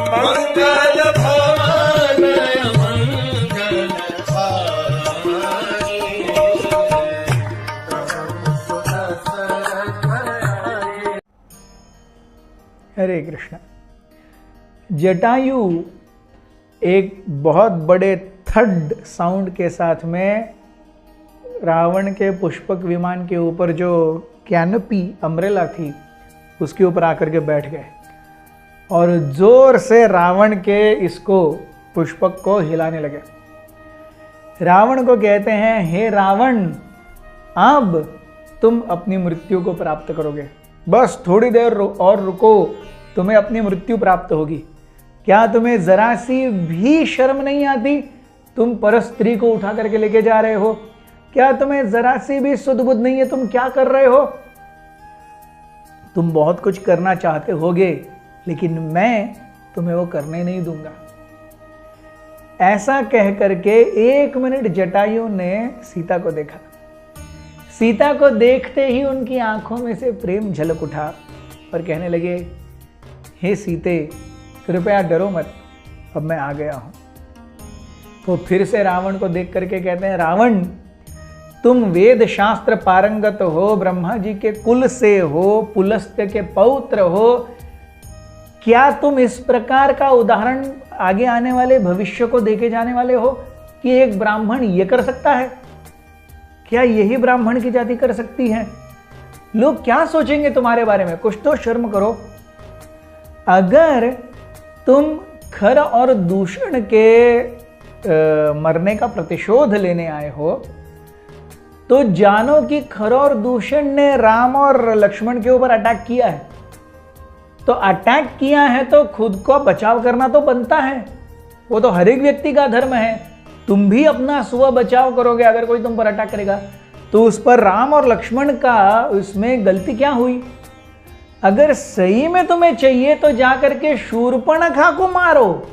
मंगल भवन मंगल हारी। हरे कृष्ण। जटायु एक बहुत बड़े थड साउंड के साथ में रावण के पुष्पक विमान के ऊपर जो कैनपी अम्ब्रेला थी उसके ऊपर आकर के बैठ गए और जोर से रावण के इसको पुष्पक को हिलाने लगे। रावण को कहते हैं, हे रावण, अब तुम अपनी मृत्यु को प्राप्त करोगे, बस थोड़ी देर और रुको, तुम्हें अपनी मृत्यु प्राप्त होगी। क्या तुम्हें जरा सी भी शर्म नहीं आती? तुम परस्त्री को उठा करके लेके जा रहे हो। क्या तुम्हें जरा सी भी सुध-बुध नहीं है? तुम क्या कर रहे हो? तुम बहुत कुछ करना चाहते होगे, लेकिन मैं तुम्हें वो करने नहीं दूंगा। ऐसा कह करके 1 मिनट जटायु ने सीता को देखा। सीता को देखते ही उनकी आंखों में से प्रेम झलक उठा और कहने लगे, हे सीते, कृपया डरो मत, अब मैं आ गया हूं। वो फिर से रावण को देख करके कहते हैं, रावण, तुम वेद शास्त्र पारंगत हो, ब्रह्मा जी के कुल से हो, पुलस्त्य के पौत्र हो। क्या तुम इस प्रकार का उदाहरण आगे आने वाले भविष्य को देके जाने वाले हो कि एक ब्राह्मण ये कर सकता है? क्या यही ब्राह्मण की जाति कर सकती है? लोग क्या सोचेंगे तुम्हारे बारे में? कुछ तो शर्म करो। अगर तुम खर और दूषण के मरने का प्रतिशोध लेने आए हो तो जानो कि खर और दूषण ने राम और लक्ष्मण के ऊपर अटैक किया है। तो अटैक किया है तो खुद को बचाव करना तो बनता है, वो तो हर एक व्यक्ति का धर्म है। तुम भी अपना स्व बचाव करोगे अगर कोई तुम पर अटैक करेगा। तो उस पर राम और लक्ष्मण का उसमें गलती क्या हुई? अगर सही में तुम्हें चाहिए तो जाकर के शूर्पणखा को मारो,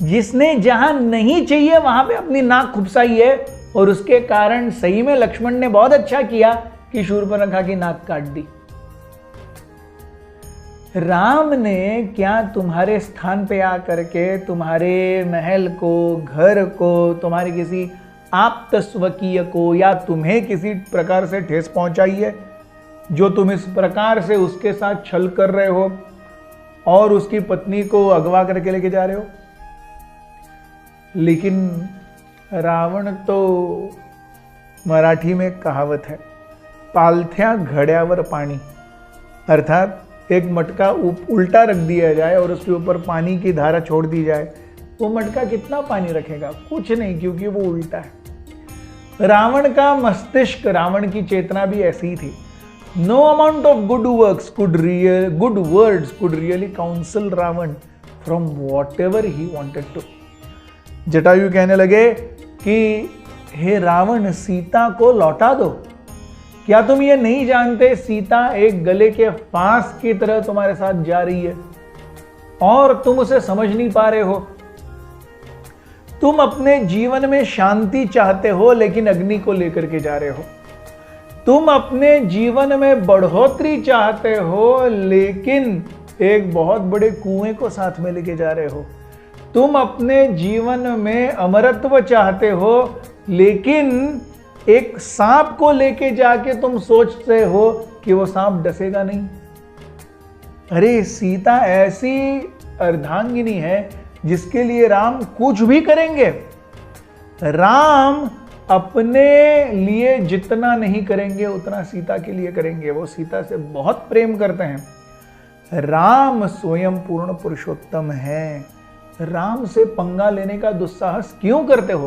जिसने जहां नहीं चाहिए वहां पे अपनी नाक खुपसाई है, और उसके कारण सही में लक्ष्मण ने बहुत अच्छा किया कि शूर्पणखा की नाक काट दी। राम ने क्या तुम्हारे स्थान पे आकर के तुम्हारे महल को, घर को, तुम्हारे किसी आप्त स्वकीय को या तुम्हें किसी प्रकार से ठेस पहुंचाई है जो तुम इस प्रकार से उसके साथ छल कर रहे हो और उसकी पत्नी को अगवा करके लेके जा रहे हो? लेकिन रावण तो, मराठी में कहावत है, पालथ्या घड़्यावर पानी, अर्थात एक मटका उल्टा रख दिया जाए और उसके ऊपर पानी की धारा छोड़ दी जाए, वो मटका कितना पानी रखेगा? कुछ नहीं, क्योंकि वो उल्टा है। रावण का मस्तिष्क, रावण की चेतना भी ऐसी ही थी। No amount of good words could really counsel Ravana from whatever he wanted to. Jatayu कहने लगे कि हे रावण, सीता को लौटा दो। क्या तुम ये नहीं जानते सीता एक गले के फांस की तरह तुम्हारे साथ जा रही है और तुम उसे समझ नहीं पा रहे हो? तुम अपने जीवन में शांति चाहते हो लेकिन अग्नि को लेकर के जा रहे हो। तुम अपने जीवन में बढ़ोतरी चाहते हो लेकिन एक बहुत बड़े कुएं को साथ में लेके जा रहे हो। तुम अपने जीवन में अमरत्व चाहते हो लेकिन एक सांप को लेके जाके तुम सोचते हो कि वो सांप डसेगा नहीं। अरे सीता ऐसी अर्धांगिनी है जिसके लिए राम कुछ भी करेंगे। राम अपने लिए जितना नहीं करेंगे उतना सीता के लिए करेंगे। वो सीता से बहुत प्रेम करते हैं। राम स्वयं पूर्ण पुरुषोत्तम है। राम से पंगा लेने का दुस्साहस क्यों करते हो?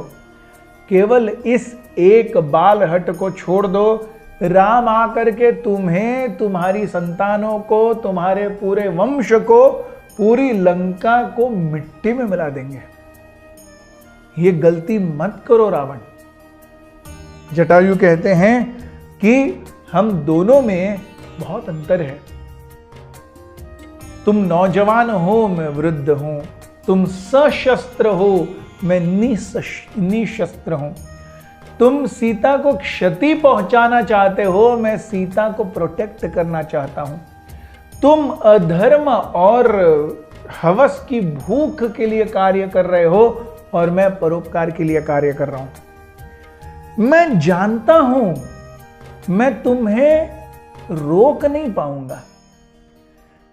केवल इस एक बाल हट को छोड़ दो, राम आकर के तुम्हें, तुम्हारी संतानों को, तुम्हारे पूरे वंश को, पूरी लंका को मिट्टी में मिला देंगे। ये गलती मत करो रावण। जटायु कहते हैं कि हम दोनों में बहुत अंतर है। तुम नौजवान हो, मैं वृद्ध हूं। तुम सशस्त्र हो, मैं निशस्त्र हूं। तुम सीता को क्षति पहुंचाना चाहते हो, मैं सीता को प्रोटेक्ट करना चाहता हूं। तुम अधर्म और हवस की भूख के लिए कार्य कर रहे हो और मैं परोपकार के लिए कार्य कर रहा हूं। मैं जानता हूं मैं तुम्हें रोक नहीं पाऊंगा,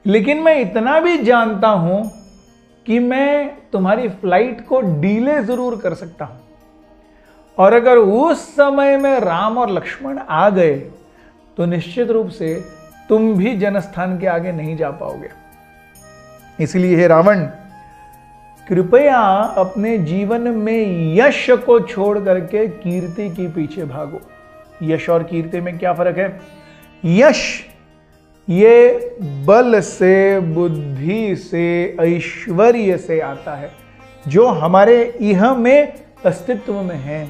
लेकिन मैं इतना भी जानता हूं कि मैं तुम्हारी फ्लाइट को डिले जरूर कर सकता हूं, और अगर उस समय में राम और लक्ष्मण आ गए तो निश्चित रूप से तुम भी जनस्थान के आगे नहीं जा पाओगे। इसलिए हे रावण, कृपया अपने जीवन में यश को छोड़ करके कीर्ति के पीछे भागो। यश और कीर्ति में क्या फर्क है? यश ये बल से, बुद्धि से, ऐश्वर्य से आता है, जो हमारे इह में अस्तित्व में है।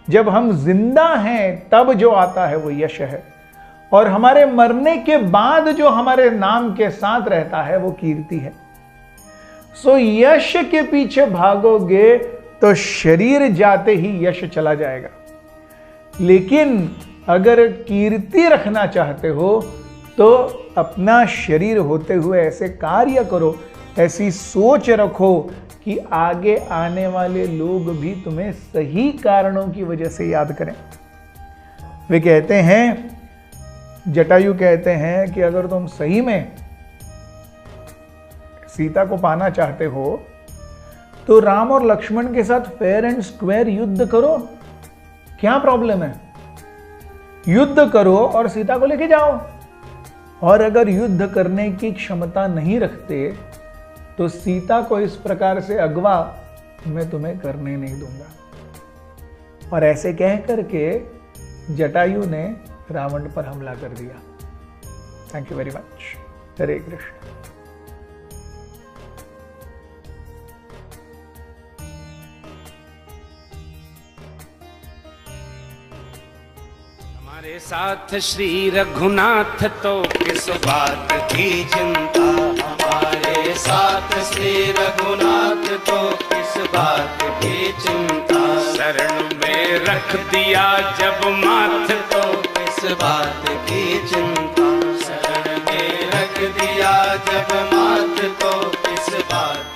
जब हम जिंदा हैं तब जो आता है वो यश है, और हमारे मरने के बाद जो हमारे नाम के साथ रहता है वो कीर्ति है। सो यश के पीछे भागोगे तो शरीर जाते ही यश चला जाएगा, लेकिन अगर कीर्ति रखना चाहते हो तो अपना शरीर होते हुए ऐसे कार्य करो, ऐसी सोच रखो कि आगे आने वाले लोग भी तुम्हें सही कारणों की वजह से याद करें। वे कहते हैं, जटायु कहते हैं कि अगर तुम सही में सीता को पाना चाहते हो तो राम और लक्ष्मण के साथ फेयर एंड स्क्वायर युद्ध करो। क्या प्रॉब्लम है? युद्ध करो और सीता को लेके जाओ। और अगर युद्ध करने की क्षमता नहीं रखते तो सीता को इस प्रकार से अगवा मैं तुम्हें करने नहीं दूंगा। और ऐसे कह करके जटायु ने रावण पर हमला कर दिया। Thank you very much. Hare Krishna. हमारे साथ श्री रघुनाथ तो किस बात की चिंता, हमारे साथ श्री रघुनाथ तो किस बात की चिंता, शरण में रख दिया जब माथ तो किस बात की चिंता, शरण में रख दिया जब माथ तो किस बात